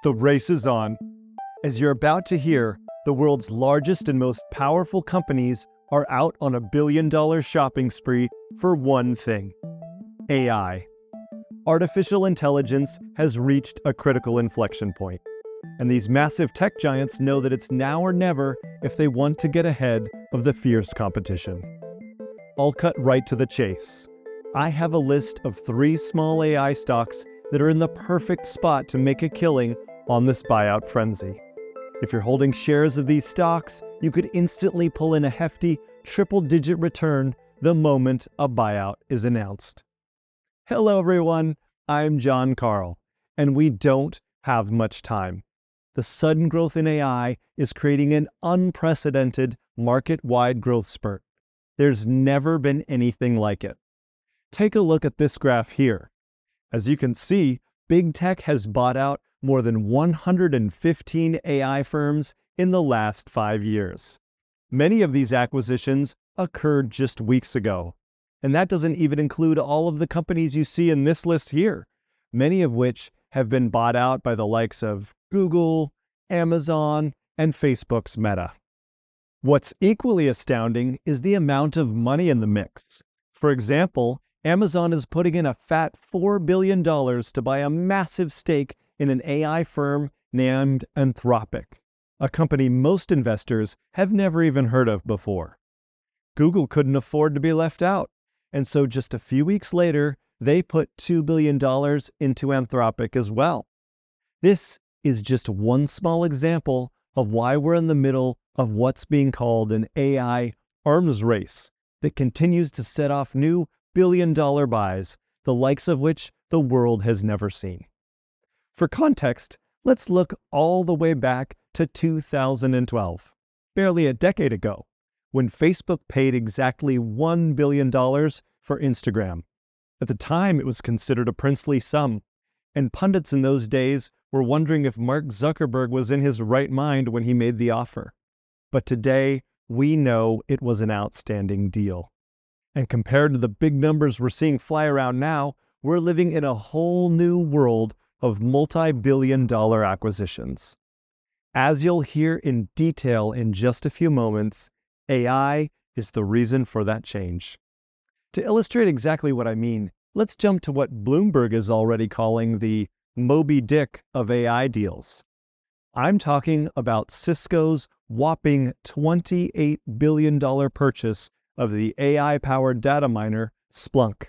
The race is on. As you're about to hear, the world's largest and most powerful companies are out on a billion-dollar shopping spree for one thing: AI. Artificial intelligence has reached a critical inflection point, and these massive tech giants know that it's now or never if they want to get ahead of the fierce competition. I'll cut right to the chase. I have a list of 3 small AI stocks that are in the perfect spot to make a killing on this buyout frenzy. If you're holding shares of these stocks, you could instantly pull in a hefty triple-digit return the moment a buyout is announced. Hello everyone, I'm John Carl, and we don't have much time. The sudden growth in AI is creating an unprecedented market-wide growth spurt. There's never been anything like it. Take a look at this graph here. As you can see, big tech has bought out more than 115 AI firms in the last 5 years. Many of these acquisitions occurred just weeks ago. And that doesn't even include all of the companies you see in this list here, many of which have been bought out by the likes of Google, Amazon, and Facebook's Meta. What's equally astounding is the amount of money in the mix. For example, Amazon is putting in a fat $4 billion to buy a massive stake in an AI firm named Anthropic, a company most investors have never even heard of before. Google couldn't afford to be left out, and so just a few weeks later, they put $2 billion into Anthropic as well. This is just one small example of why we're in the middle of what's being called an AI arms race that continues to set off new billion-dollar buys, the likes of which the world has never seen. For context, let's look all the way back to 2012, barely a decade ago, when Facebook paid exactly $1 billion for Instagram. At the time, it was considered a princely sum, and pundits in those days were wondering if Mark Zuckerberg was in his right mind when he made the offer. But today, we know it was an outstanding deal. And compared to the big numbers we're seeing fly around now, we're living in a whole new world of multi-billion-dollar acquisitions. As you'll hear in detail in just a few moments, AI is the reason for that change. To illustrate exactly what I mean, let's jump to what Bloomberg is already calling the Moby Dick of AI deals. I'm talking about Cisco's whopping $28 billion purchase of the AI-powered data miner Splunk.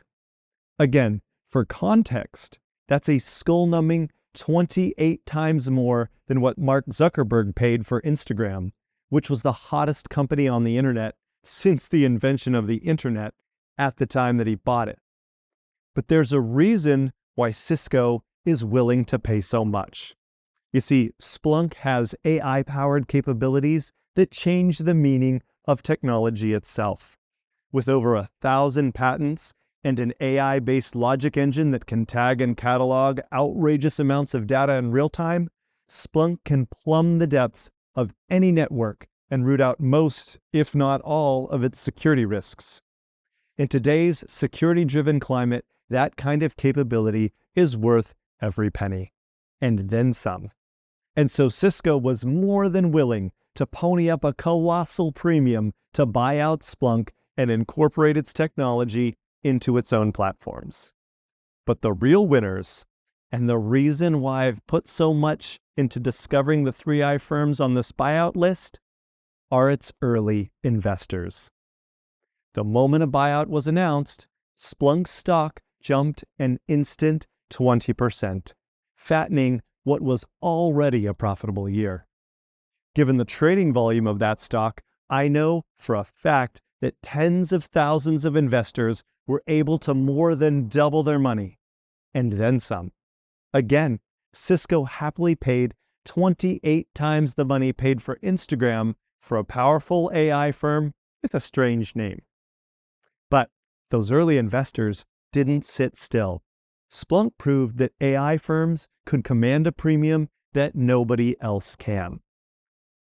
Again, for context, that's a skull-numbing 28 times more than what Mark Zuckerberg paid for Instagram, which was the hottest company on the internet since the invention of the internet at the time that he bought it. But there's a reason why Cisco is willing to pay so much. You see, Splunk has AI-powered capabilities that change the meaning of technology itself. With over 1,000 patents and an AI-based logic engine that can tag and catalog outrageous amounts of data in real time, Splunk can plumb the depths of any network and root out most, if not all, of its security risks. In today's security-driven climate, that kind of capability is worth every penny, and then some. And so Cisco was more than willing to pony up a colossal premium to buy out Splunk and incorporate its technology into its own platforms. But the real winners, and the reason why I've put so much into discovering the 3i firms on this buyout list, are its early investors. The moment a buyout was announced, Splunk's stock jumped an instant 20%, fattening what was already a profitable year. Given the trading volume of that stock, I know for a fact that tens of thousands of investors were able to more than double their money, and then some. Again, Cisco happily paid 28 times the money paid for Instagram for a powerful AI firm with a strange name. But those early investors didn't sit still. Splunk proved that AI firms could command a premium that nobody else can.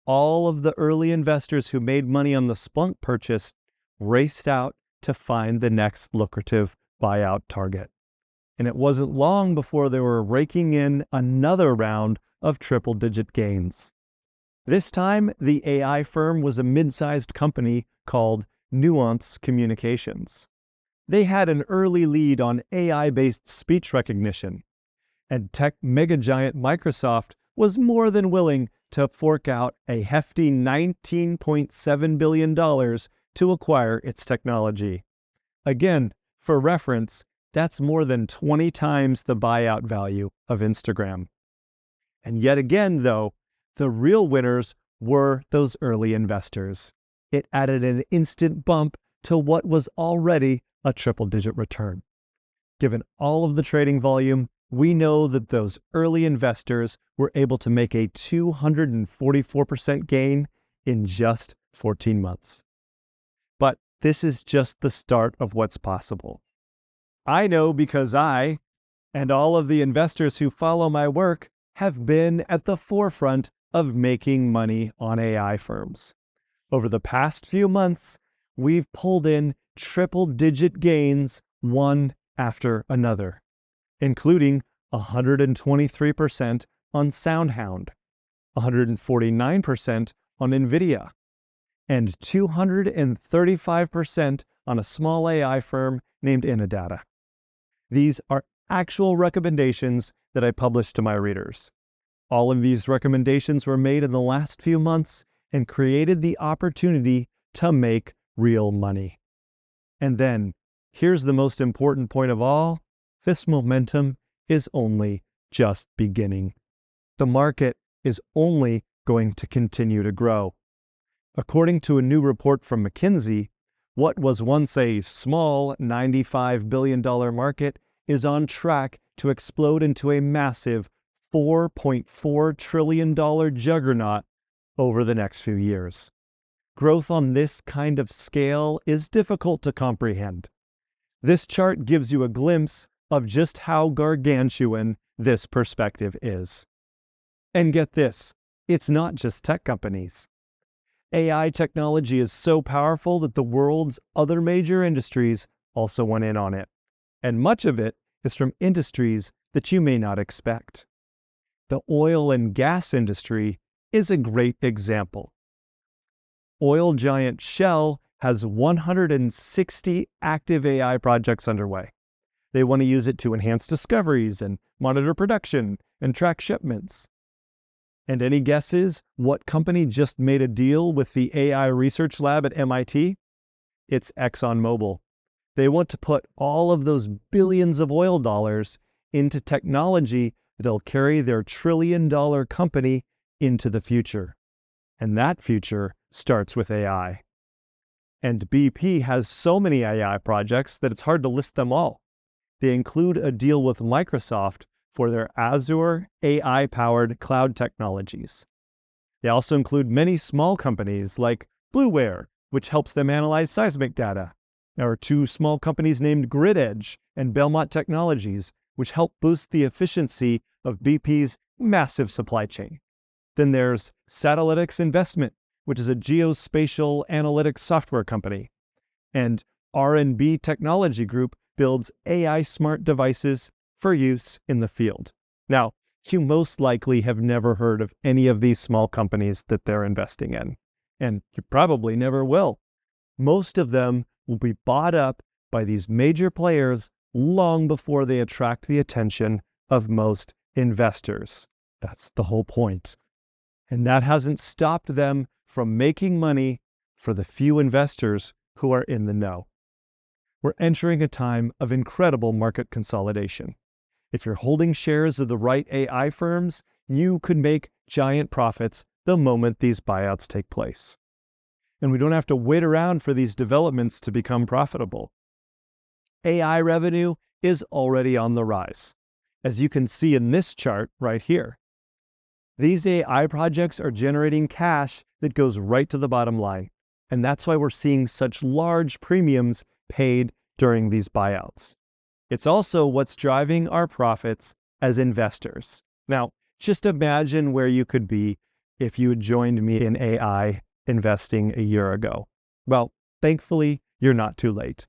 All of the early investors who made money on the Splunk purchase raced out to find the next lucrative buyout target. And it wasn't long before they were raking in another round of triple-digit gains. This time, the AI firm was a mid-sized company called Nuance Communications. They had an early lead on AI-based speech recognition, and tech megagiant Microsoft was more than willing to fork out a hefty $19.7 billion to acquire its technology. Again, for reference, that's more than 20 times the buyout value of Instagram. And yet again, though, the real winners were those early investors. It added an instant bump to what was already a triple-digit return. Given all of the trading volume, we know that those early investors were able to make a 244% gain in just 14 months. But this is just the start of what's possible. I know because I, and all of the investors who follow my work, have been at the forefront of making money on AI firms. Over the past few months, we've pulled in triple-digit gains one after another, including 123% on SoundHound, 149% on NVIDIA, and 235% on a small AI firm named Innodata. These are actual recommendations that I published to my readers. All of these recommendations were made in the last few months and created the opportunity to make real money. And then, here's the most important point of all, this momentum is only just beginning. The market is only going to continue to grow. According to a new report from McKinsey, what was once a small $95 billion market is on track to explode into a massive $4.4 trillion juggernaut over the next few years. Growth on this kind of scale is difficult to comprehend. This chart gives you a glimpse of just how gargantuan this perspective is. And get this, it's not just tech companies. AI technology is so powerful that the world's other major industries also went in on it. And much of it is from industries that you may not expect. The oil and gas industry is a great example. Oil giant Shell has 160 active AI projects underway. They want to use it to enhance discoveries and monitor production and track shipments. And any guesses what company just made a deal with the AI research lab at MIT? It's ExxonMobil. They want to put all of those billions of oil dollars into technology that'll carry their trillion-dollar company into the future. And that future starts with AI. And BP has so many AI projects that it's hard to list them all. They include a deal with Microsoft for their Azure AI-powered cloud technologies. They also include many small companies like Blueware, which helps them analyze seismic data. There are two small companies named GridEdge and Belmont Technologies, which help boost the efficiency of BP's massive supply chain. Then there's Satellitic Investment, which is a geospatial analytics software company. And R&B Technology Group builds AI smart devices for use in the field. Now, you most likely have never heard of any of these small companies that they're investing in, and you probably never will. Most of them will be bought up by these major players long before they attract the attention of most investors. That's the whole point. And that hasn't stopped them from making money for the few investors who are in the know. We're entering a time of incredible market consolidation. If you're holding shares of the right AI firms, you could make giant profits the moment these buyouts take place. And we don't have to wait around for these developments to become profitable. AI revenue is already on the rise, as you can see in this chart right here. These AI projects are generating cash that goes right to the bottom line, and that's why we're seeing such large premiums paid during these buyouts. It's also what's driving our profits as investors. Now, just imagine where you could be if you had joined me in AI investing a year ago. Well, thankfully, you're not too late.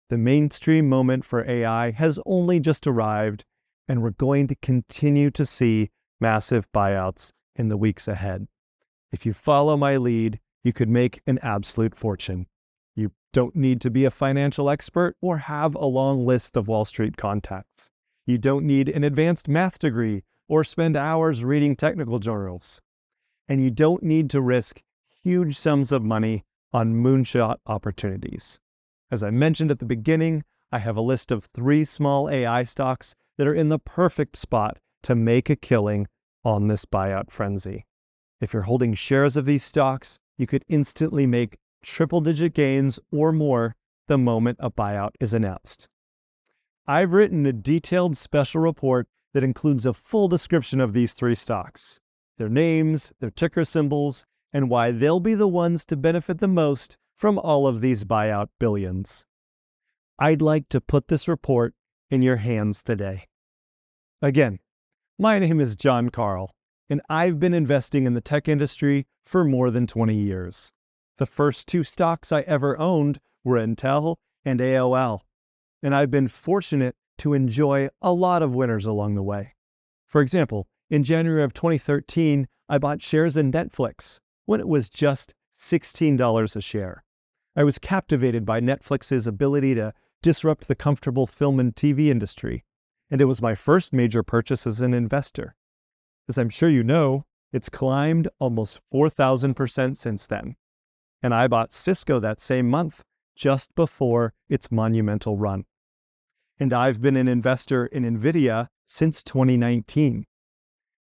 The mainstream moment for AI has only just arrived, and we're going to continue to see massive buyouts in the weeks ahead. If you follow my lead, you could make an absolute fortune. You don't need to be a financial expert or have a long list of Wall Street contacts. You don't need an advanced math degree or spend hours reading technical journals. And you don't need to risk huge sums of money on moonshot opportunities. As I mentioned at the beginning, I have a list of 3 small AI stocks that are in the perfect spot to make a killing on this buyout frenzy. If you're holding shares of these stocks, you could instantly make triple-digit gains or more the moment a buyout is announced. I've written a detailed special report that includes a full description of these 3 stocks, their names, their ticker symbols, and why they'll be the ones to benefit the most from all of these buyout billions. I'd like to put this report in your hands today. Again, my name is John Carl, and I've been investing in the tech industry for more than 20 years. The first 2 stocks I ever owned were Intel and AOL, and I've been fortunate to enjoy a lot of winners along the way. For example, in January of 2013, I bought shares in Netflix when it was just $16 a share. I was captivated by Netflix's ability to disrupt the comfortable film and TV industry, and it was my first major purchase as an investor. As I'm sure you know, it's climbed almost 4,000% since then. And I bought Cisco that same month, just before its monumental run. And I've been an investor in NVIDIA since 2019.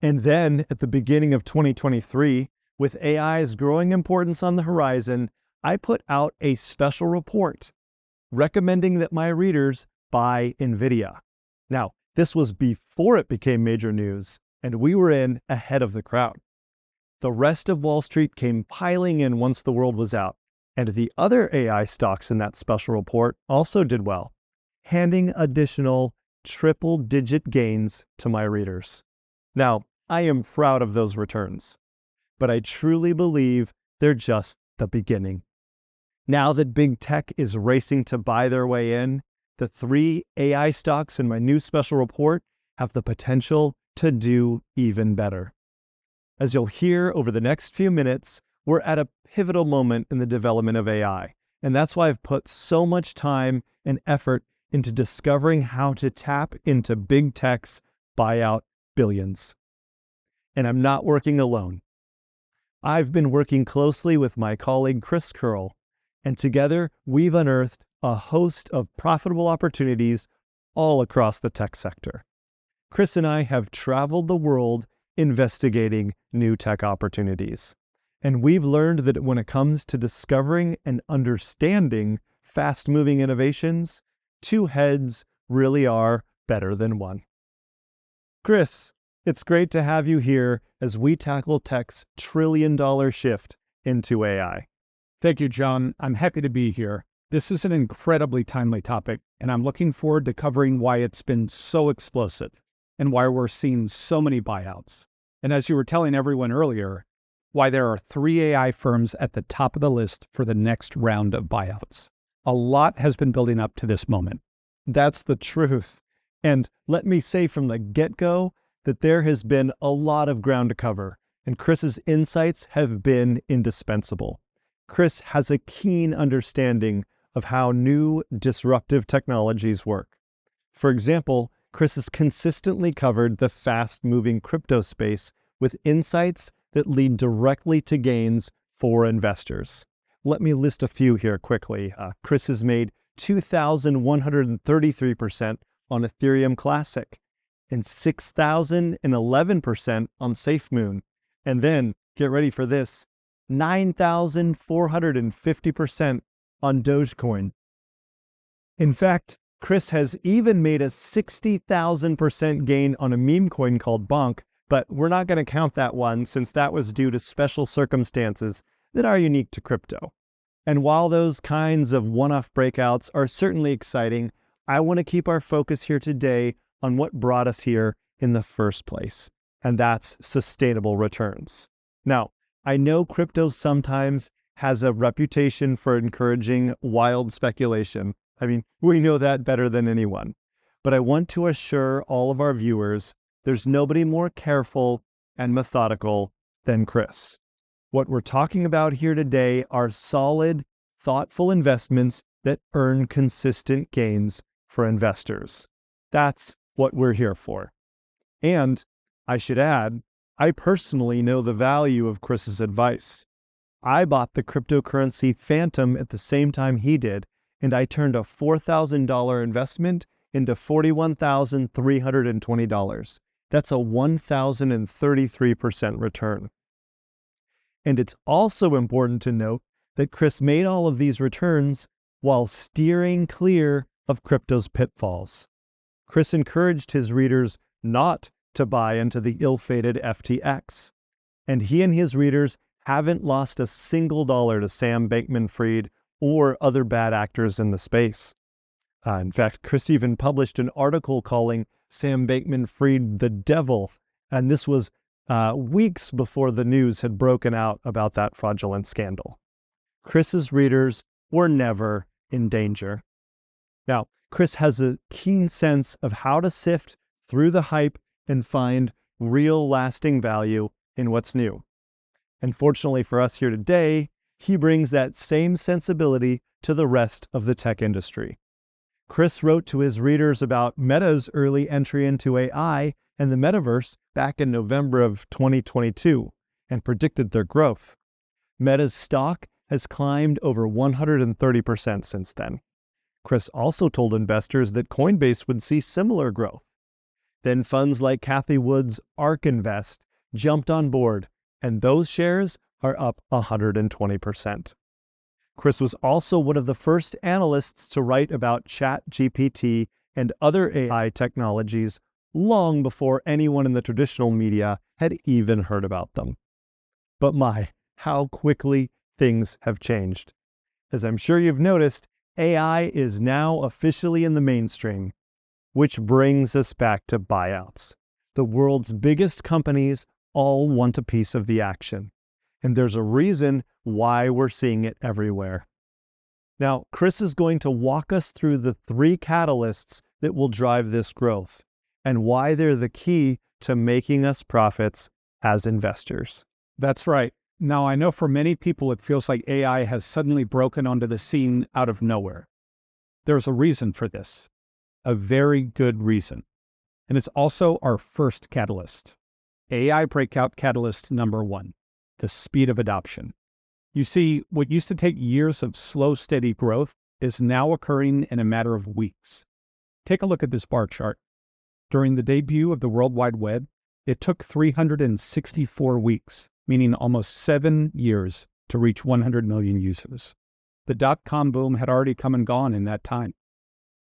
And then at the beginning of 2023, with AI's growing importance on the horizon, I put out a special report recommending that my readers buy NVIDIA. Now, this was before it became major news, and we were in ahead of the crowd. The rest of Wall Street came piling in once the world was out, and the other AI stocks in that special report also did well, handing additional triple-digit gains to my readers. Now, I am proud of those returns, but I truly believe they're just the beginning. Now that big tech is racing to buy their way in, the 3 AI stocks in my new special report have the potential to do even better. As you'll hear over the next few minutes, we're at a pivotal moment in the development of AI, and that's why I've put so much time and effort into discovering how to tap into big tech's buyout billions. And I'm not working alone. I've been working closely with my colleague Chris Curl, and together we've unearthed a host of profitable opportunities all across the tech sector. Chris and I have traveled the world investigating new tech opportunities, and we've learned that when it comes to discovering and understanding fast-moving innovations, 2 heads really are better than 1. Chris, it's great to have you here as we tackle tech's trillion-dollar shift into AI. Thank you, John. I'm happy to be here. This is an incredibly timely topic, and I'm looking forward to covering why it's been so explosive and why we're seeing so many buyouts. And as you were telling everyone earlier, why there are 3 AI firms at the top of the list for the next round of buyouts. A lot has been building up to this moment. That's the truth. And let me say from the get-go that there has been a lot of ground to cover, and Chris's insights have been indispensable. Chris has a keen understanding of how new disruptive technologies work. For example, Chris has consistently covered the fast-moving crypto space with insights that lead directly to gains for investors. Let me list a few here quickly. Chris has made 2,133% on Ethereum Classic and 6,011% on SafeMoon. And then, get ready for this, 9,450% on Dogecoin. In fact, Chris has even made a 60,000% gain on a meme coin called Bonk, but we're not going to count that one since that was due to special circumstances that are unique to crypto. And while those kinds of one-off breakouts are certainly exciting, I want to keep our focus here today on what brought us here in the first place, and that's sustainable returns. Now, I know crypto sometimes has a reputation for encouraging wild speculation. I mean, we know that better than anyone. But I want to assure all of our viewers there's nobody more careful and methodical than Chris. What we're talking about here today are solid, thoughtful investments that earn consistent gains for investors. That's what we're here for. And I should add, I personally know the value of Chris's advice. I bought the cryptocurrency Phantom at the same time he did, and I turned a $4,000 investment into $41,320. That's a 1,033% return. And it's also important to note that Chris made all of these returns while steering clear of crypto's pitfalls. Chris encouraged his readers not to buy into the ill-fated FTX. And he and his readers haven't lost a single dollar to Sam Bankman-Fried or other bad actors in the space. In fact, Chris even published an article calling Sam Bankman-Fried the devil, and this was weeks before the news had broken out about that fraudulent scandal. Chris's readers were never in danger. Now, Chris has a keen sense of how to sift through the hype and find real lasting value in what's new. And fortunately for us here today, he brings that same sensibility to the rest of the tech industry. Chris wrote to his readers about Meta's early entry into AI and the metaverse back in November of 2022 and predicted their growth. Meta's stock has climbed over 130% since then. Chris also told investors that Coinbase would see similar growth. Then funds like Cathie Wood's ARK Invest jumped on board, and those shares are up 120%. Chris was also one of the first analysts to write about ChatGPT and other AI technologies long before anyone in the traditional media had even heard about them. But how quickly things have changed. As I'm sure you've noticed, AI is now officially in the mainstream, which brings us back to buyouts. The world's biggest companies all want a piece of the action, and there's a reason why we're seeing it everywhere. Now, Chris is going to walk us through the 3 catalysts that will drive this growth and why they're the key to making us profits as investors. That's right. Now, I know for many people, it feels like AI has suddenly broken onto the scene out of nowhere. There's a reason for this, a very good reason. And it's also our first catalyst. AI breakout catalyst number 1, the speed of adoption. You see, what used to take years of slow, steady growth is now occurring in a matter of weeks. Take a look at this bar chart. During the debut of the World Wide Web, it took 364 weeks, meaning almost 7 years, to reach 100 million users. The dot-com boom had already come and gone in that time.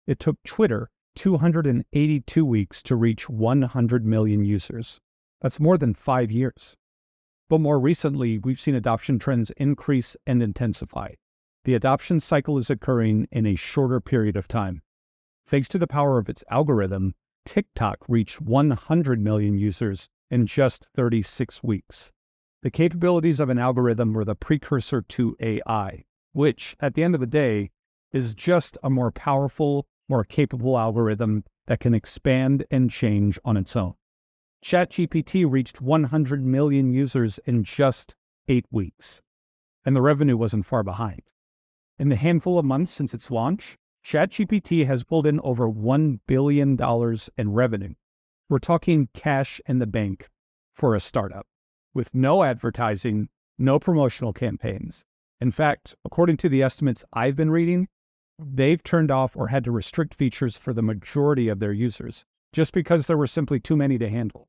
It took Twitter 282 weeks to reach 100 million users. That's more than 5 years. But more recently, we've seen adoption trends increase and intensify. The adoption cycle is occurring in a shorter period of time. Thanks to the power of its algorithm, TikTok reached 100 million users in just 36 weeks. The capabilities of an algorithm were the precursor to AI, which, at the end of the day, is just a more powerful, more capable algorithm that can expand and change on its own. ChatGPT reached 100 million users in just 8 weeks, and the revenue wasn't far behind. In the handful of months since its launch, ChatGPT has pulled in over $1 billion in revenue. We're talking cash in the bank for a startup, with no advertising, no promotional campaigns. In fact, according to the estimates I've been reading, they've turned off or had to restrict features for the majority of their users, just because there were simply too many to handle.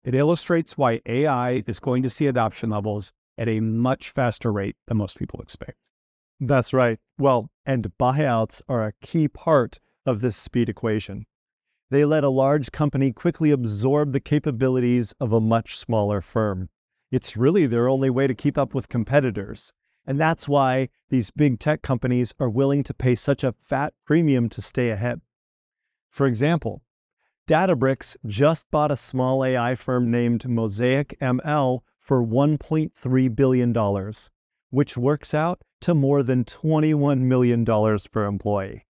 It illustrates why AI is going to see adoption levels at a much faster rate than most people expect. That's right. Well, and buyouts are a key part of this speed equation. They let a large company quickly absorb the capabilities of a much smaller firm. It's really their only way to keep up with competitors. And that's why these big tech companies are willing to pay such a fat premium to stay ahead. For example, Databricks just bought a small AI firm named Mosaic ML for $1.3 billion, which works out to more than $21 million per employee.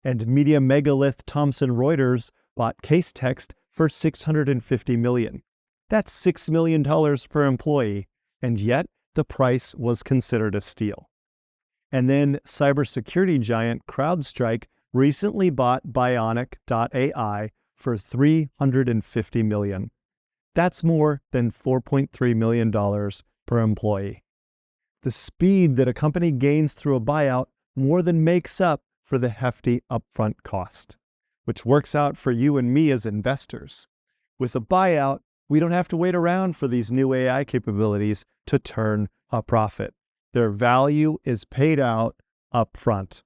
And media megalith Thomson Reuters bought Casetext for $650 million. That's $6 million per employee, and yet the price was considered a steal. And then cybersecurity giant CrowdStrike recently bought Bionic.ai for $350 million. That's more than $4.3 million per employee. The speed that a company gains through a buyout more than makes up for the hefty upfront cost, which works out for you and me as investors. With a buyout, we don't have to wait around for these new AI capabilities to turn a profit. Their value is paid out upfront,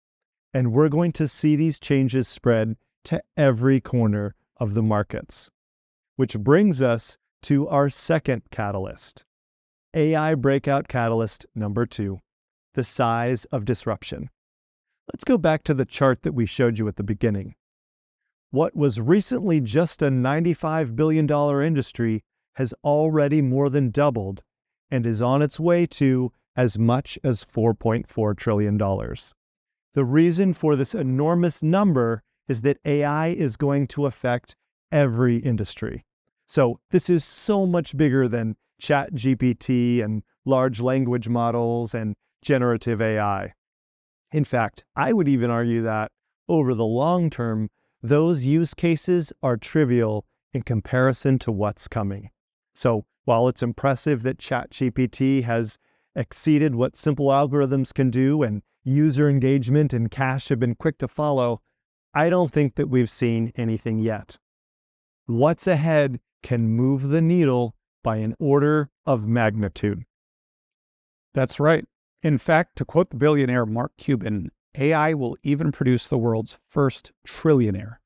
and we're going to see these changes spread to every corner of the markets. Which brings us to our second catalyst. AI breakout catalyst number 2, the size of disruption. Let's go back to the chart that we showed you at the beginning. What was recently just a $95 billion industry has already more than doubled and is on its way to as much as $4.4 trillion. The reason for this enormous number is that AI is going to affect every industry. So this is so much bigger than ChatGPT and large language models and generative AI. In fact, I would even argue that over the long term, those use cases are trivial in comparison to what's coming. So while it's impressive that ChatGPT has exceeded what simple algorithms can do and user engagement and cache have been quick to follow, I don't think that we've seen anything yet. What's ahead can move the needle by an order of magnitude. That's right. In fact, to quote the billionaire Mark Cuban, AI will even produce the world's first trillionaire.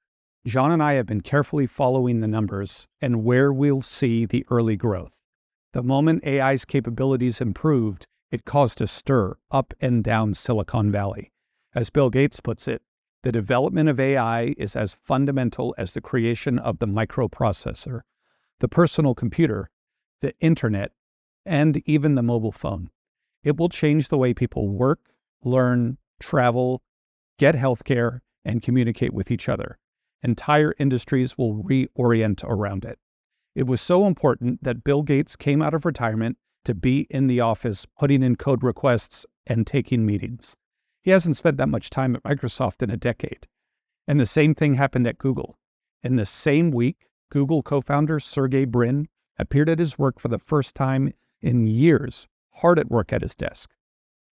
John and I have been carefully following the numbers and where we'll see the early growth. The moment AI's capabilities improved, it caused a stir up and down Silicon Valley. As Bill Gates puts it, the development of AI is as fundamental as the creation of the microprocessor, the personal computer, the internet, and even the mobile phone. It will change the way people work, learn, travel, get healthcare, and communicate with each other. Entire industries will reorient around it. It was so important that Bill Gates came out of retirement to be in the office, putting in code requests and taking meetings. He hasn't spent that much time at Microsoft in a decade. And the same thing happened at Google. In the same week, Google co-founder Sergey Brin appeared at his work for the first time in years, hard at work at his desk.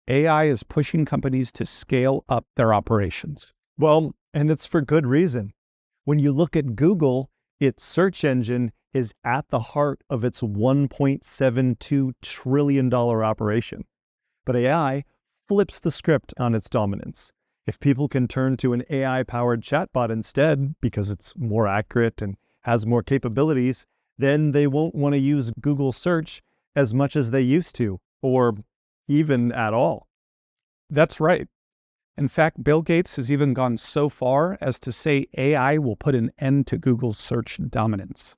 AI is pushing companies to scale up their operations. Well, and it's for good reason. When you look at Google, its search engine is at the heart of its $1.72 trillion operation. But AI flips the script on its dominance. If people can turn to an AI-powered chatbot instead, because it's more accurate and has more capabilities, then they won't want to use Google search as much as they used to, or even at all. That's right. In fact, Bill Gates has even gone so far as to say AI will put an end to Google's search dominance.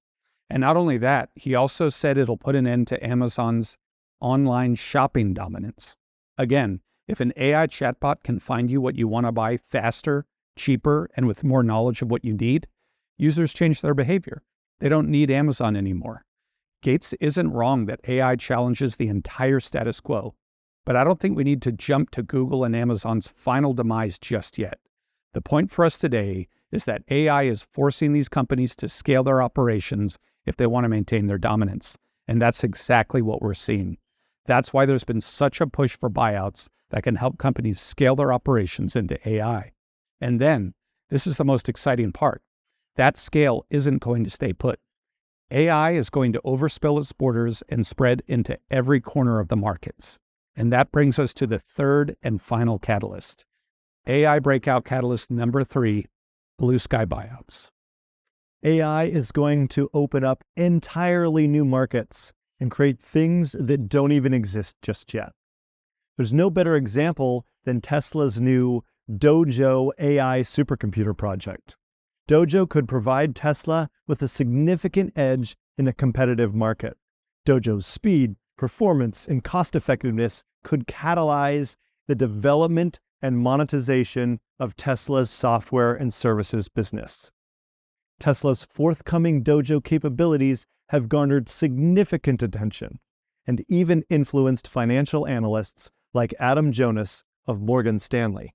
And not only that, he also said it'll put an end to Amazon's online shopping dominance. Again, if an AI chatbot can find you what you want to buy faster, cheaper, and with more knowledge of what you need, users change their behavior. They don't need Amazon anymore. Gates isn't wrong that AI challenges the entire status quo, but I don't think we need to jump to Google and Amazon's final demise just yet. The point for us today is that AI is forcing these companies to scale their operations if they want to maintain their dominance, and that's exactly what we're seeing. That's why there's been such a push for buyouts that can help companies scale their operations into AI. And then, this is the most exciting part, that scale isn't going to stay put. AI is going to overspill its borders and spread into every corner of the markets. And that brings us to the third and final catalyst. AI breakout catalyst number 3, blue sky buyouts. AI is going to open up entirely new markets and create things that don't even exist just yet. There's no better example than Tesla's new Dojo AI supercomputer project. Dojo could provide Tesla with a significant edge in a competitive market. Dojo's speed, performance, and cost-effectiveness could catalyze the development and monetization of Tesla's software and services business. Tesla's forthcoming Dojo capabilities have garnered significant attention and even influenced financial analysts like Adam Jonas of Morgan Stanley.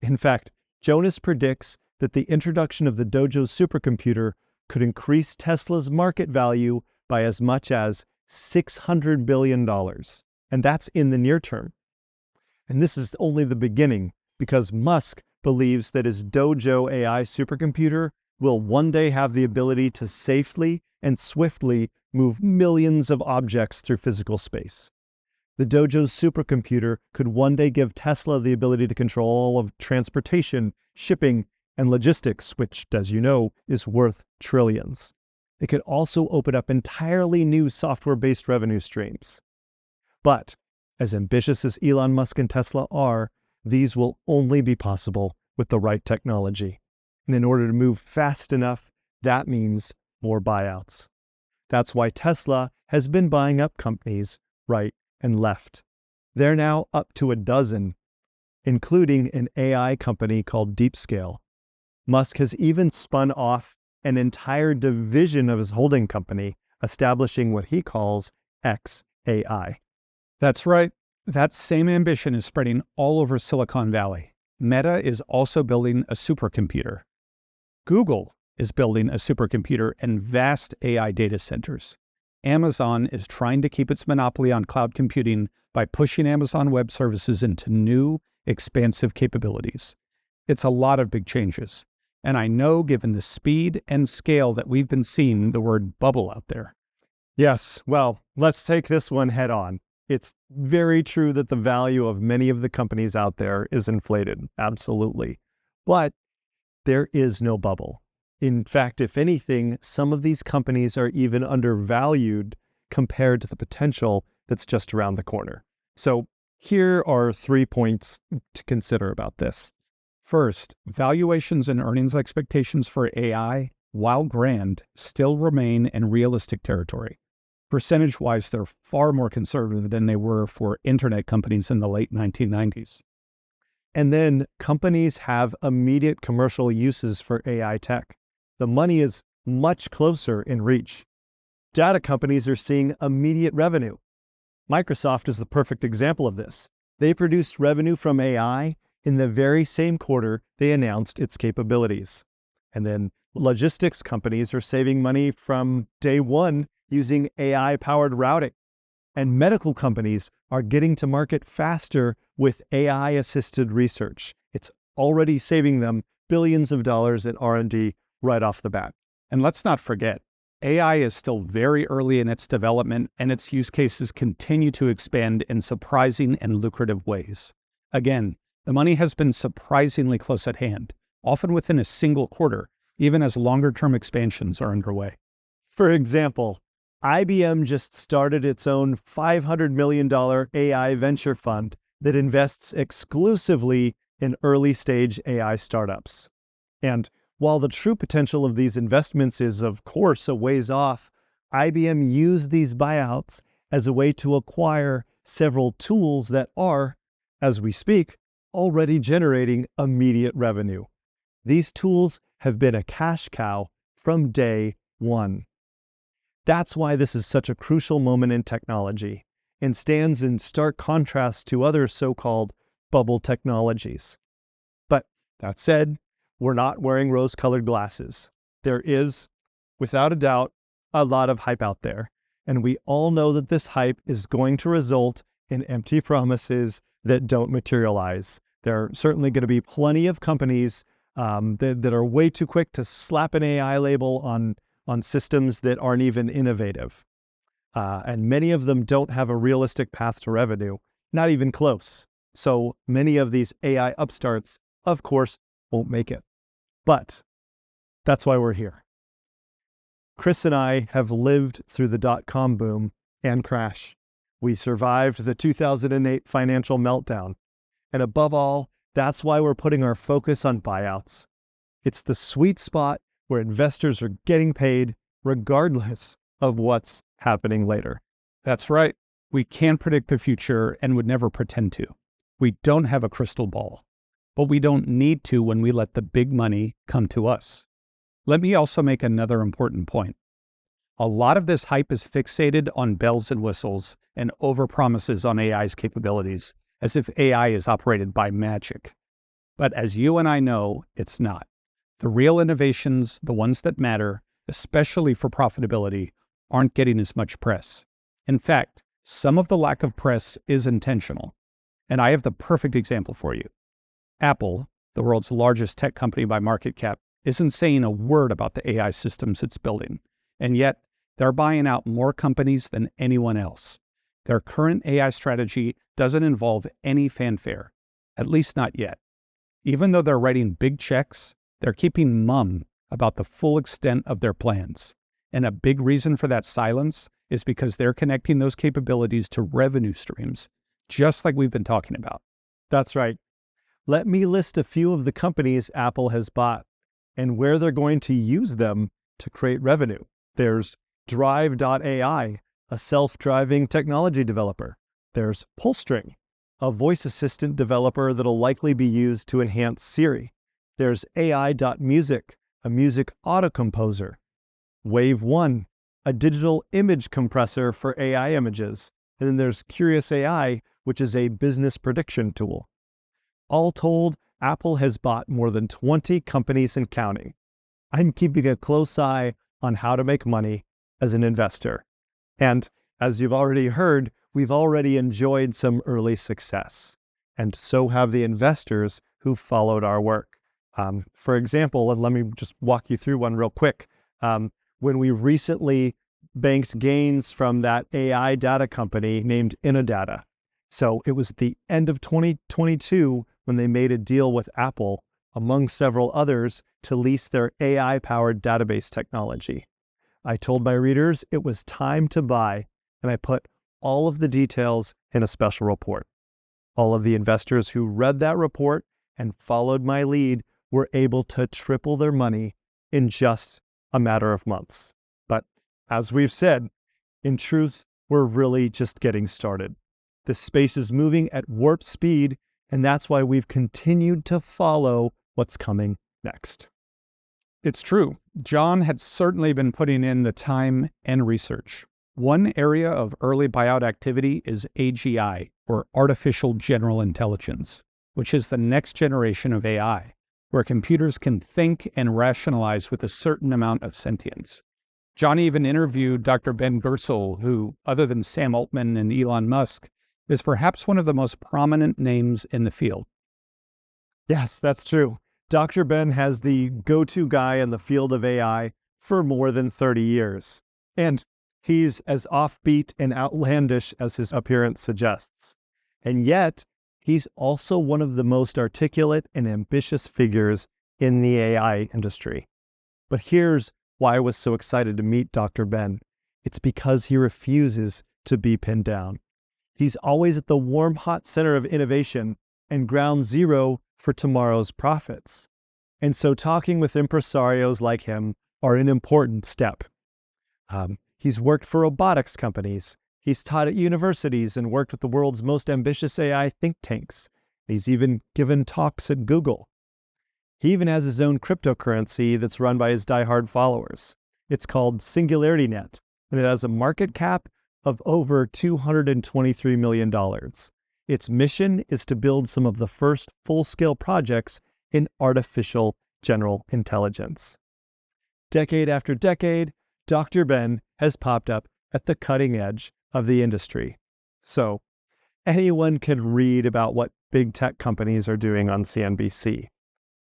In fact, Jonas predicts that the introduction of the Dojo supercomputer could increase Tesla's market value by as much as $600 billion. And that's in the near term. And this is only the beginning, because Musk believes that his Dojo AI supercomputer will one day have the ability to safely and swiftly move millions of objects through physical space. The Dojo supercomputer could one day give Tesla the ability to control all of transportation, shipping, and logistics, which, as you know, is worth trillions. It could also open up entirely new software-based revenue streams. But, as ambitious as Elon Musk and Tesla are, these will only be possible with the right technology. And in order to move fast enough, that means more buyouts. That's why Tesla has been buying up companies right and left. They're now up to a dozen, including an AI company called DeepScale. Musk has even spun off an entire division of his holding company, establishing what he calls xAI. That's right. That same ambition is spreading all over Silicon Valley. Meta is also building a supercomputer. Google is building a supercomputer and vast AI data centers. Amazon is trying to keep its monopoly on cloud computing by pushing Amazon Web Services into new, expansive capabilities. It's a lot of big changes. And I know, given the speed and scale that we've been seeing, the word bubble out there. Yes, well, let's take this one head on. It's very true that the value of many of the companies out there is inflated, absolutely. But there is no bubble. In fact, if anything, some of these companies are even undervalued compared to the potential that's just around the corner. So here are 3 points to consider about this. First, valuations and earnings expectations for AI, while grand, still remain in realistic territory. Percentage-wise, they're far more conservative than they were for internet companies in the late 1990s. And then companies have immediate commercial uses for AI tech. The money is much closer in reach. Data companies are seeing immediate revenue. Microsoft is the perfect example of this. They produced revenue from AI in the very same quarter they announced its capabilities. And then logistics companies are saving money from day one using AI-powered routing. And medical companies are getting to market faster with AI-assisted research. It's already saving them billions of dollars in R&D right off the bat. And let's not forget, AI is still very early in its development, and its use cases continue to expand in surprising and lucrative ways. Again, the money has been surprisingly close at hand, often within a single quarter, even as longer-term expansions are underway. For example, IBM just started its own $500 million AI venture fund that invests exclusively in early-stage AI startups. And while the true potential of these investments is, of course, a ways off, IBM used these buyouts as a way to acquire several tools that are, as we speak, already generating immediate revenue. These tools have been a cash cow from day one. That's why this is such a crucial moment in technology and stands in stark contrast to other so-called bubble technologies. But that said, we're not wearing rose-colored glasses. There is, without a doubt, a lot of hype out there, and we all know that this hype is going to result in empty promises that don't materialize. There are certainly going to be plenty of companies that are way too quick to slap an AI label on systems that aren't even innovative. And many of them don't have a realistic path to revenue, not even close. So many of these AI upstarts, of course, won't make it. But that's why we're here. Chris and I have lived through the dot-com boom and crash. We survived the 2008 financial meltdown. And above all, that's why we're putting our focus on buyouts. It's the sweet spot where investors are getting paid regardless of what's happening later. That's right. We can't predict the future and would never pretend to. We don't have a crystal ball, but we don't need to when we let the big money come to us. Let me also make another important point. A lot of this hype is fixated on bells and whistles and overpromises on AI's capabilities, as if AI is operated by magic. But as you and I know, it's not. The real innovations, the ones that matter, especially for profitability, aren't getting as much press. In fact, some of the lack of press is intentional. And I have the perfect example for you. Apple, the world's largest tech company by market cap, isn't saying a word about the AI systems it's building. And yet, they're buying out more companies than anyone else. Their current AI strategy doesn't involve any fanfare, at least not yet. Even though they're writing big checks, they're keeping mum about the full extent of their plans. And a big reason for that silence is because they're connecting those capabilities to revenue streams, just like we've been talking about. That's right. Let me list a few of the companies Apple has bought and where they're going to use them to create revenue. There's Drive.ai, a self-driving technology developer. There's Pullstring, a voice assistant developer that'll likely be used to enhance Siri. There's AI.music, a music auto-composer. Wave 1, a digital image compressor for AI images. And then there's Curious AI, which is a business prediction tool. All told, Apple has bought more than 20 companies and counting. I'm keeping a close eye on how to make money as an investor. And as you've already heard, we've already enjoyed some early success. And so have the investors who followed our work. For example, and let me just walk you through one real quick. When we recently banked gains from that AI data company named Innodata. So it was at the end of 2022 when they made a deal with Apple, among several others, to lease their AI-powered database technology. I told my readers it was time to buy, and I put all of the details in a special report. All of the investors who read that report and followed my lead were able to triple their money in just a matter of months. But as we've said, in truth, we're really just getting started. This space is moving at warp speed, and that's why we've continued to follow what's coming next. It's true. John had certainly been putting in the time and research. One area of early buyout activity is AGI, or Artificial General Intelligence, which is the next generation of AI, where computers can think and rationalize with a certain amount of sentience. John even interviewed Dr. Ben Gersel, who, other than Sam Altman and Elon Musk, is perhaps one of the most prominent names in the field. Yes, that's true. Dr. Ben has the go-to guy in the field of AI for more than 30 years. And he's as offbeat and outlandish as his appearance suggests. And yet, he's also one of the most articulate and ambitious figures in the AI industry. But here's why I was so excited to meet Dr. Ben. It's because he refuses to be pinned down. He's always at the warm, hot center of innovation and ground zero for tomorrow's profits. And so talking with impresarios like him are an important step. He's worked for robotics companies. He's taught at universities and worked with the world's most ambitious AI think tanks. He's even given talks at Google. He even has his own cryptocurrency that's run by his diehard followers. It's called SingularityNet, and it has a market cap of over $223 million. Its mission is to build some of the first full-scale projects in artificial general intelligence. Decade after decade, Dr. Ben has popped up at the cutting edge of the industry. So, anyone can read about what big tech companies are doing on CNBC,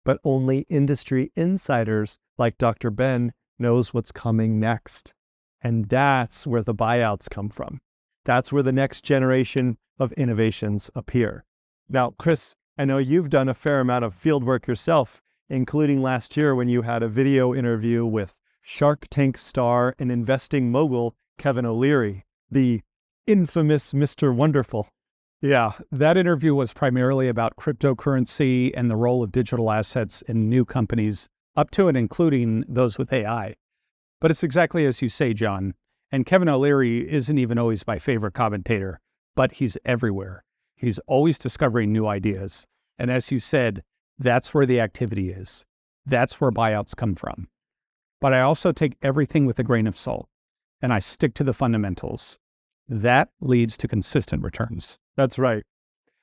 but only industry insiders like Dr. Ben knows what's coming next. And that's where the buyouts come from. That's where the next generation of innovations appear. Now, Chris, I know you've done a fair amount of field work yourself, including last year when you had a video interview with Shark Tank star and investing mogul Kevin O'Leary, the infamous Mr. Wonderful. Yeah, that interview was primarily about cryptocurrency and the role of digital assets in new companies, up to and including those with AI. But it's exactly as you say, John. And Kevin O'Leary isn't even always my favorite commentator, but he's everywhere. He's always discovering new ideas. And as you said, that's where the activity is. That's where buyouts come from. But I also take everything with a grain of salt. and I stick to the fundamentals. That leads to consistent returns. That's right.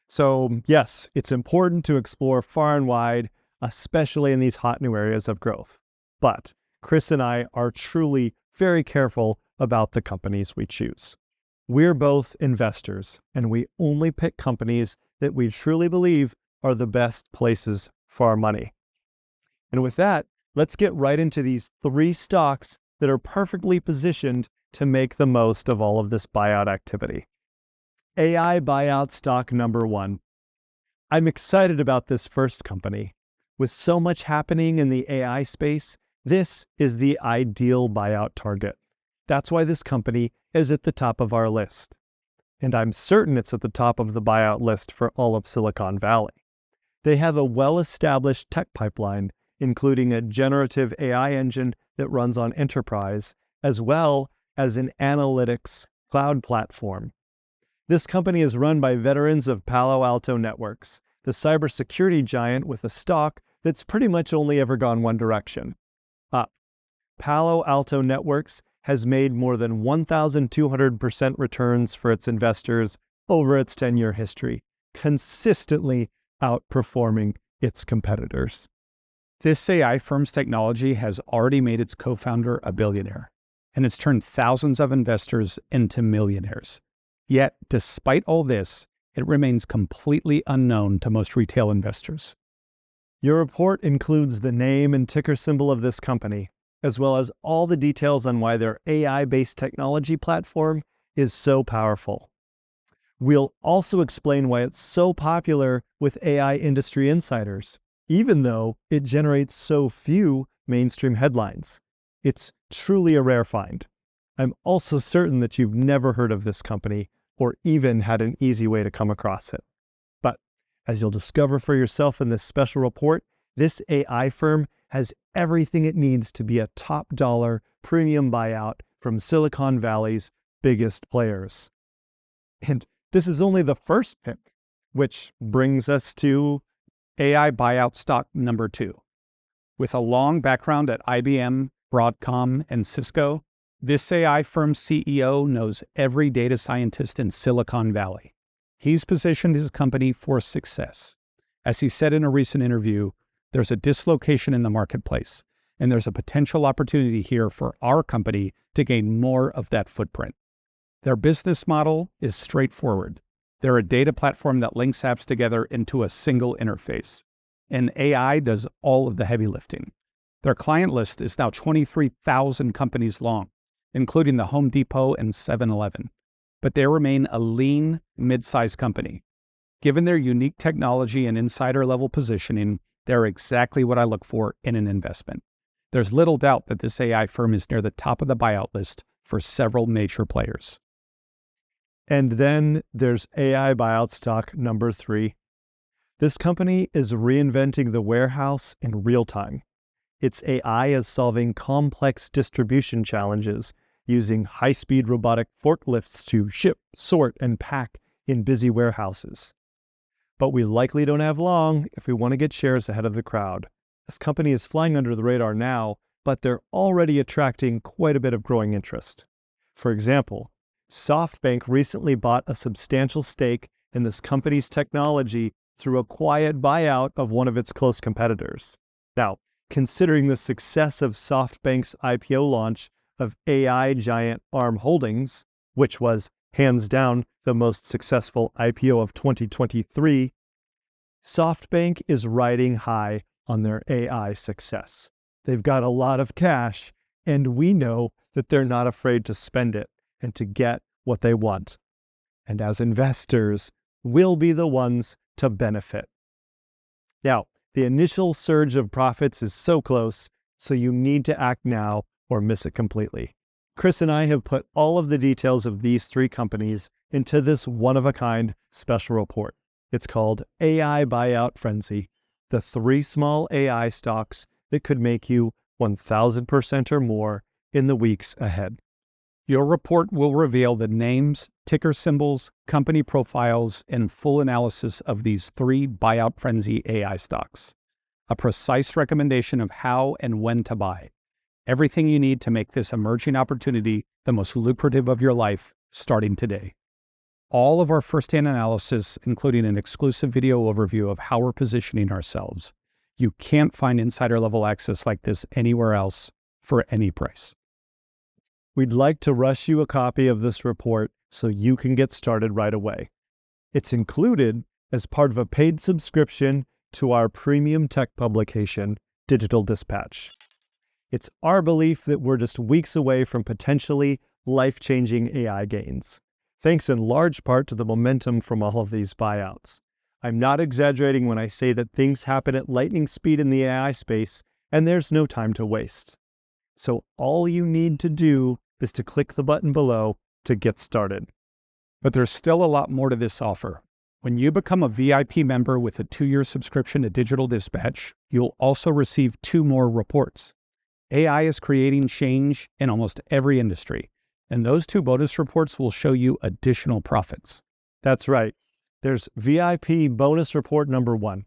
So, yes, it's important to explore far and wide, especially in these hot new areas of growth. But Chris and I are truly very careful about the companies we choose. We're both investors, and we only pick companies that we truly believe are the best places for our money. And with that, let's get right into these 3 stocks that are perfectly positioned to make the most of all of this buyout activity. AI buyout stock number 1. I'm excited about this first company. With so much happening in the AI space, this is the ideal buyout target. That's why this company is at the top of our list. And I'm certain it's at the top of the buyout list for all of Silicon Valley. They have a well-established tech pipeline, including a generative AI engine that runs on enterprise, as well as an analytics cloud platform. This company is run by veterans of Palo Alto Networks, the cybersecurity giant with a stock that's pretty much only ever gone one direction, up. Palo Alto Networks has made more than 1,200% returns for its investors over its 10-year history, consistently outperforming its competitors. This AI firm's technology has already made its co-founder a billionaire, and it's turned thousands of investors into millionaires. Yet, despite all this, it remains completely unknown to most retail investors. Your report includes the name and ticker symbol of this company, as well as all the details on why their AI-based technology platform is so powerful. We'll also explain why it's so popular with AI industry insiders, even though it generates so few mainstream headlines. It's truly a rare find. I'm also certain that you've never heard of this company or even had an easy way to come across it. But as you'll discover for yourself in this special report, this AI firm has everything it needs to be a top dollar premium buyout from Silicon Valley's biggest players. And this is only the first pick, which brings us to AI buyout stock number 2. With a long background at IBM, Broadcom, and Cisco, this AI firm's CEO knows every data scientist in Silicon Valley. He's positioned his company for success. As he said in a recent interview, there's a dislocation in the marketplace, and there's a potential opportunity here for our company to gain more of that footprint. Their business model is straightforward. They're a data platform that links apps together into a single interface, and AI does all of the heavy lifting. Their client list is now 23,000 companies long, including the Home Depot and 7-Eleven. But they remain a lean, mid-sized company. Given their unique technology and insider-level positioning, they're exactly what I look for in an investment. There's little doubt that this AI firm is near the top of the buyout list for several major players. And then there's AI buyout stock number 3. This company is reinventing the warehouse in real time. Its AI is solving complex distribution challenges using high-speed robotic forklifts to ship, sort, and pack in busy warehouses. But we likely don't have long if we want to get shares ahead of the crowd. This company is flying under the radar now, but they're already attracting quite a bit of growing interest. For example, SoftBank recently bought a substantial stake in this company's technology through a quiet buyout of one of its close competitors. Now, considering the success of SoftBank's IPO launch of AI giant ARM Holdings, which was hands down the most successful IPO of 2023, SoftBank is riding high on their AI success. They've got a lot of cash, and we know that they're not afraid to spend it and to get what they want. And as investors, we'll be the ones to benefit. Now, the initial surge of profits is so close, so you need to act now or miss it completely. Chris and I have put all of the details of these 3 companies into this one-of-a-kind special report. It's called AI Buyout Frenzy, the 3 small AI stocks that could make you 1,000% or more in the weeks ahead. Your report will reveal the names, ticker symbols, company profiles, and full analysis of these 3 buyout frenzy AI stocks, a precise recommendation of how and when to buy, everything you need to make this emerging opportunity the most lucrative of your life starting today. All of our firsthand analysis, including an exclusive video overview of how we're positioning ourselves. You can't find insider-level access like this anywhere else for any price. We'd like to rush you a copy of this report so you can get started right away. It's included as part of a paid subscription to our premium tech publication, Digital Dispatch. It's our belief that we're just weeks away from potentially life-changing AI gains, thanks in large part to the momentum from all of these buyouts. I'm not exaggerating when I say that things happen at lightning speed in the AI space, and there's no time to waste. So all you need to do is to click the button below to get started. But there's still a lot more to this offer. When you become a VIP member with a 2-year subscription to Digital Dispatch, you'll also receive 2 more reports. AI is creating change in almost every industry, and those 2 bonus reports will show you additional profits. That's right. There's VIP bonus report number 1,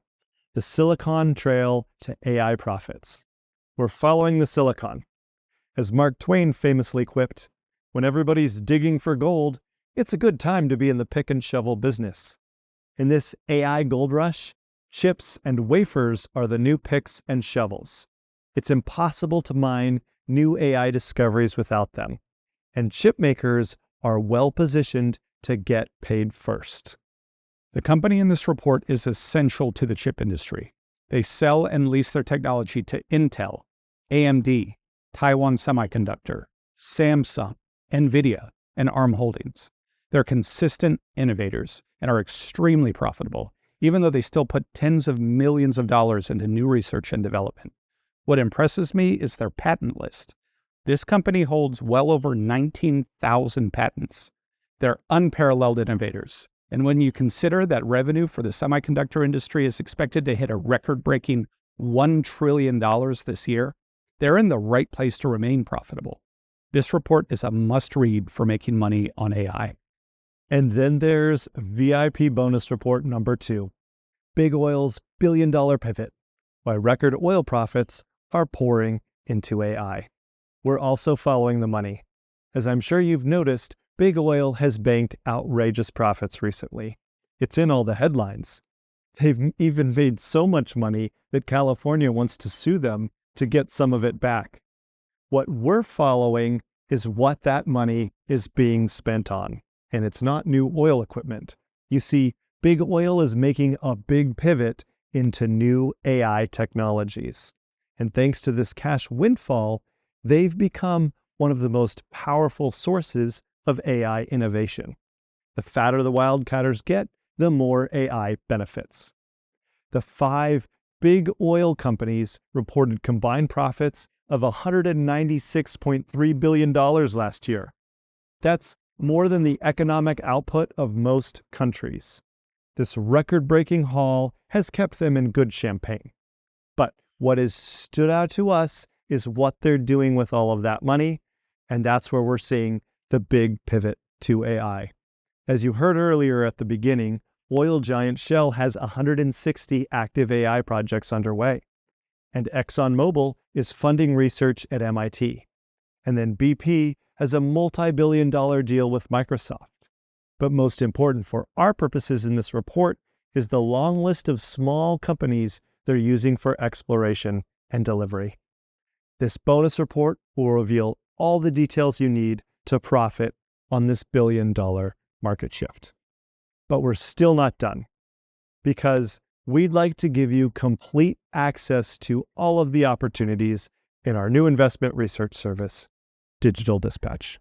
the Silicon Trail to AI Profits. We're following the silicon. As Mark Twain famously quipped, when everybody's digging for gold, it's a good time to be in the pick and shovel business. In this AI gold rush, chips and wafers are the new picks and shovels. It's impossible to mine new AI discoveries without them, and chip makers are well positioned to get paid first. The company in this report is essential to the chip industry. They sell and lease their technology to Intel, AMD, Taiwan Semiconductor, Samsung, NVIDIA, and ARM Holdings. They're consistent innovators and are extremely profitable, even though they still put tens of millions of dollars into new research and development. What impresses me is their patent list. This company holds well over 19,000 patents. They're unparalleled innovators. And when you consider that revenue for the semiconductor industry is expected to hit a record-breaking $1 trillion this year, they're in the right place to remain profitable. This report is a must-read for making money on AI. And then there's VIP bonus report number 2, Big Oil's billion-dollar pivot, why record oil profits are pouring into AI. We're also following the money. As I'm sure you've noticed, Big Oil has banked outrageous profits recently. It's in all the headlines. They've even made so much money that California wants to sue them to get some of it back. What we're following is what that money is being spent on, and it's not new oil equipment. You see, Big Oil is making a big pivot into new AI technologies. And thanks to this cash windfall, they've become one of the most powerful sources of AI innovation. The fatter the wildcatters get, the more AI benefits. The 5 big oil companies reported combined profits of $196.3 billion last year. That's more than the economic output of most countries. This record-breaking haul has kept them in good champagne. But what has stood out to us is what they're doing with all of that money, and that's where we're seeing the big pivot to AI. As you heard earlier at the beginning, oil giant Shell has 160 active AI projects underway, and ExxonMobil is funding research at MIT. And then BP has a multi-billion-dollar deal with Microsoft. But most important for our purposes in this report is the long list of small companies they're using for exploration and delivery. This bonus report will reveal all the details you need to profit on this billion-dollar market shift. But we're still not done, because we'd like to give you complete access to all of the opportunities in our new investment research service, Digital Dispatch.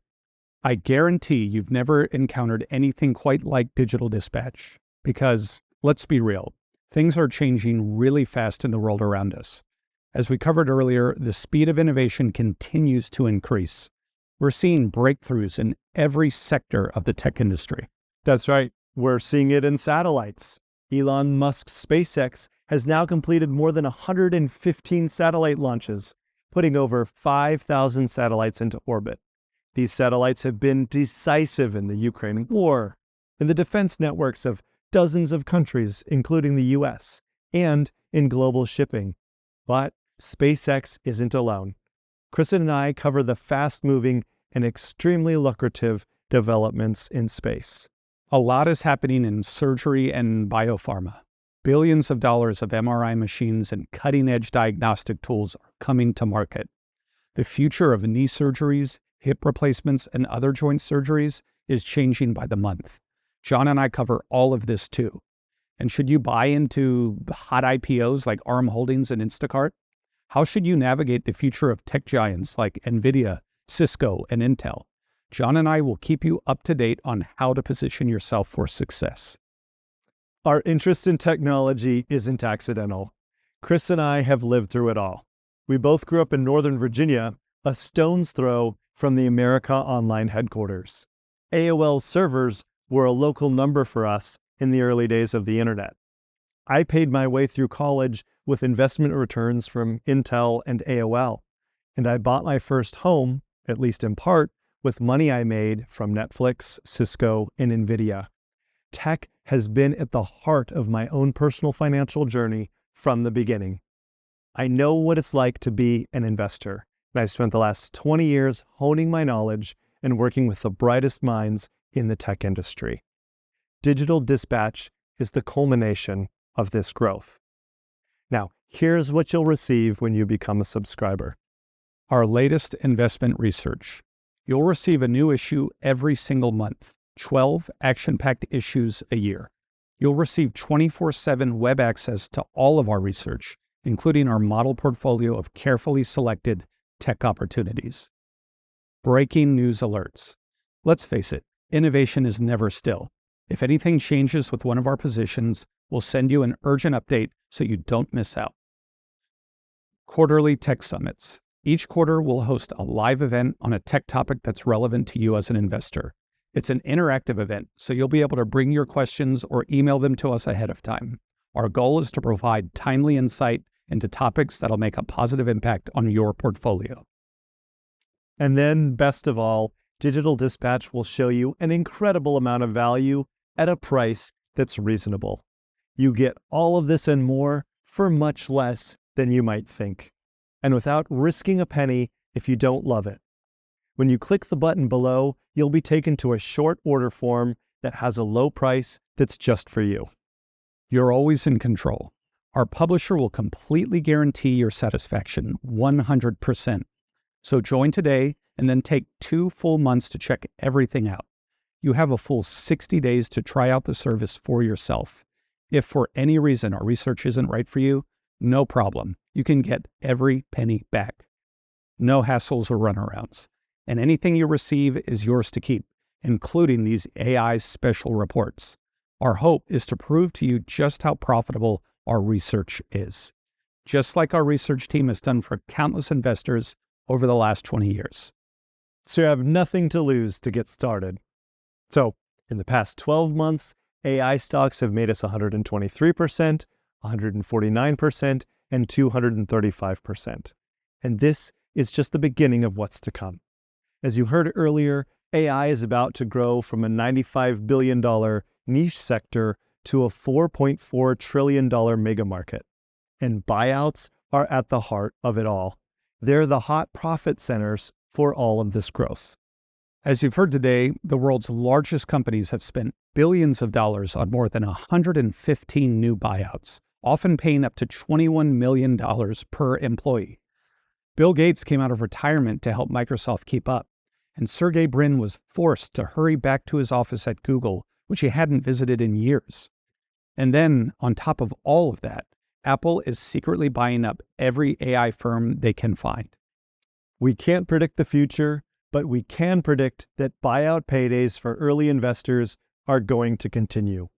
I guarantee you've never encountered anything quite like Digital Dispatch, because, let's be real, things are changing really fast in the world around us. As we covered earlier, the speed of innovation continues to increase. We're seeing breakthroughs in every sector of the tech industry. That's right. We're seeing it in satellites. Elon Musk's SpaceX has now completed more than 115 satellite launches, putting over 5,000 satellites into orbit. These satellites have been decisive in the Ukraine war, in the defense networks of dozens of countries, including the US, and in global shipping. But SpaceX isn't alone. Kristen and I cover the fast-moving and extremely lucrative developments in space. A lot is happening in surgery and biopharma. Billions of dollars of MRI machines and cutting-edge diagnostic tools are coming to market. The future of knee surgeries, hip replacements, and other joint surgeries is changing by the month. John and I cover all of this too. And should you buy into hot IPOs like ARM Holdings and Instacart? How should you navigate the future of tech giants like NVIDIA, Cisco, and Intel? John and I will keep you up to date on how to position yourself for success. Our interest in technology isn't accidental. Chris and I have lived through it all. We both grew up in Northern Virginia, a stone's throw from the America Online headquarters. AOL servers were a local number for us in the early days of the internet. I paid my way through college with investment returns from Intel and AOL, and I bought my first home, at least in part, with money I made from Netflix, Cisco, and NVIDIA. Tech has been at the heart of my own personal financial journey from the beginning. I know what it's like to be an investor, and I've spent the last 20 years honing my knowledge and working with the brightest minds in the tech industry. Digital Dispatch is the culmination of this growth. Now, here's what you'll receive when you become a subscriber. Our latest investment research. You'll receive a new issue every single month, 12 action-packed issues a year. You'll receive 24/7 web access to all of our research, including our model portfolio of carefully selected tech opportunities. Breaking news alerts. Let's face it, innovation is never still. If anything changes with one of our positions, we'll send you an urgent update so you don't miss out. Quarterly tech summits. Each quarter, we'll host a live event on a tech topic that's relevant to you as an investor. It's an interactive event, so you'll be able to bring your questions or email them to us ahead of time. Our goal is to provide timely insight into topics that'll make a positive impact on your portfolio. And then, best of all, Digital Dispatch will show you an incredible amount of value at a price that's reasonable. You get all of this and more for much less than you might think, and without risking a penny if you don't love it. When you click the button below, you'll be taken to a short order form that has a low price that's just for you. You're always in control. Our publisher will completely guarantee your satisfaction, 100%. So join today and then take 2 full months to check everything out. You have a full 60 days to try out the service for yourself. If for any reason our research isn't right for you, no problem. You can get every penny back. No hassles or runarounds. And anything you receive is yours to keep, including these AI special reports. Our hope is to prove to you just how profitable our research is, just like our research team has done for countless investors over the last 20 years. So you have nothing to lose to get started. So, in the past 12 months, AI stocks have made us 123%, 149%, and 235%. And this is just the beginning of what's to come. As you heard earlier, AI is about to grow from a $95 billion niche sector to a $4.4 trillion mega market. And buyouts are at the heart of it all. They're the hot profit centers for all of this growth. As you've heard today, the world's largest companies have spent billions of dollars on more than 115 new buyouts, often paying up to $21 million per employee. Bill Gates came out of retirement to help Microsoft keep up, and Sergey Brin was forced to hurry back to his office at Google, which he hadn't visited in years. And then, on top of all of that, Apple is secretly buying up every AI firm they can find. We can't predict the future, but we can predict that buyout paydays for early investors are going to continue.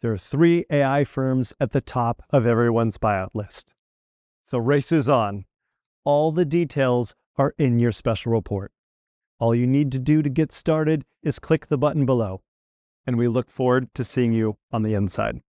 There are 3 AI firms at the top of everyone's buyout list. The race is on. All the details are in your special report. All you need to do to get started is click the button below, and we look forward to seeing you on the inside.